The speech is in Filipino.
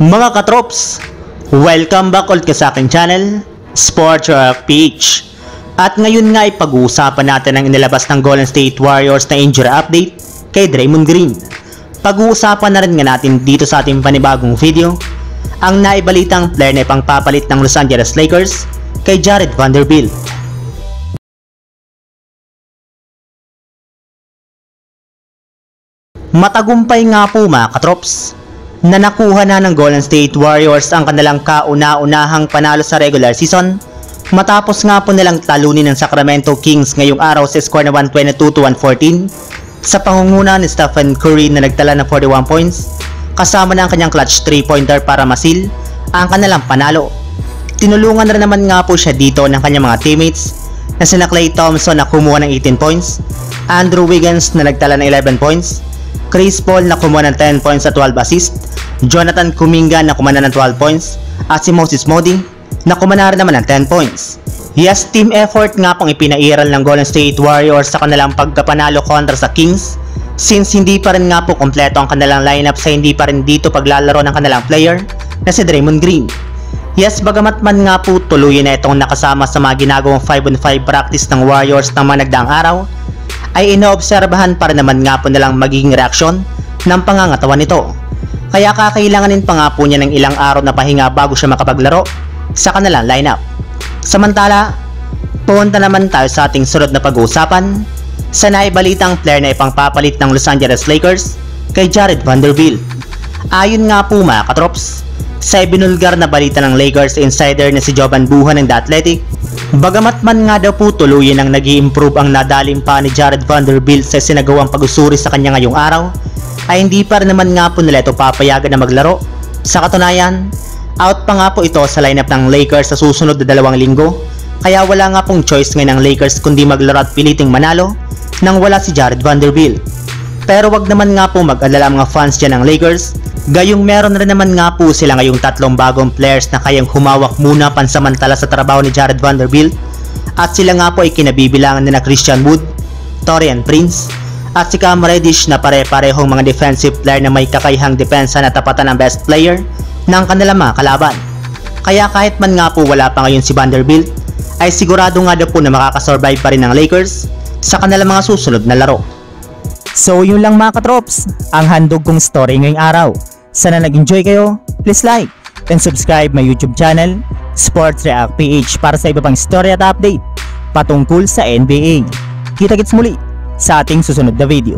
Mga katrops, welcome back ulit sa aking channel, Sports PH. At ngayon nga ay pag-uusapan natin ang inilabas ng Golden State Warriors na injury update kay Draymond Green. Pag-uusapan na rin nga natin dito sa ating panibagong video ang naibalitang player na ipangpapalit ng Los Angeles Lakers kay Jarred Vanderbilt. Matagumpay nga po mga katrops na nakuha na ng Golden State Warriors ang kanilang kauna-unahang panalo sa regular season matapos nga po nilang talunin ng Sacramento Kings ngayong araw sa score na 122-114 sa pangunguna ni Stephen Curry na nagtala ng 41 points kasama na ang kanyang clutch 3-pointer para masil ang kanilang panalo. Tinulungan na naman nga po siya dito ng kanyang mga teammates na sina Klay Thompson na kumuha ng 18 points, Andrew Wiggins na nagtala ng 11 points, Chris Paul na kumuha ng 10 points at 12 assists, Jonathan Kuminga na kumana ng 12 points, at si Moses Moody na kumana rin naman ng 10 points. Yes, team effort nga pong ipinairal ng Golden State Warriors sa kanilang pagkapanalo kontra sa Kings since hindi pa rin nga po kompleto ang kanilang lineup sa hindi pa rin dito paglalaro ng kanilang player na si Draymond Green. Yes, bagamat man nga po tuluyan na itong nakasama sa mga ginagawang 5-on-5 practice ng Warriors ng mga nagdaang araw, ay inoobserbahan pa rin naman nga po nilang magiging reaksyon ng pangangatawan nito. Kaya kakailanganin pa nga po niya ng ilang araw na pahinga bago siya makapaglaro sa kanilang lineup. Samantala, punta naman tayo sa ating sunod na pag-uusapan sa naibalitang player na ipangpapalit ng Los Angeles Lakers kay Jarred Vanderbilt. Ayon nga po mga katrops, sa ibinulgar na balita ng Lakers insider na si Jovan Buhan ng The Athletic, bagamat man nga daw po tuluyan ang nag-i-improve ang nadalim pa ni Jarred Vanderbilt sa sinagawang pag-usuri sa kanya ngayong araw, ay hindi pa rin naman nga po nila ito papayagan na maglaro. Sa katunayan, out pa nga po ito sa lineup ng Lakers sa susunod na 2 linggo, kaya wala nga pong choice ngayon ng Lakers kundi maglaro at piliting manalo nang wala si Jarred Vanderbilt. Pero wag naman nga po mag-alala mga fans dyan ng Lakers, gayong meron rin naman nga po sila ngayong 3 bagong players na kayang humawak muna pansamantala sa trabaho ni Jarred Vanderbilt, at sila nga po ay kinabibilangan na Christian Wood, Taurean Prince, at si Cam Reddish na pare-parehong mga defensive player na may kakayahang depensa na tapatan ng best player ng kanilang mga kalaban. Kaya kahit man nga po wala pa ngayon si Vanderbilt, ay sigurado nga daw po na makakasurvive pa rin ng Lakers sa kanilang mga susunod na laro. So yun lang mga katrops, ang handog kong story ngayong araw. Sana nag-enjoy kayo, please like and subscribe my YouTube channel, Sports React PH, para sa iba pang story at update patungkol sa NBA. Kita-kits muli sa ating susunod na video.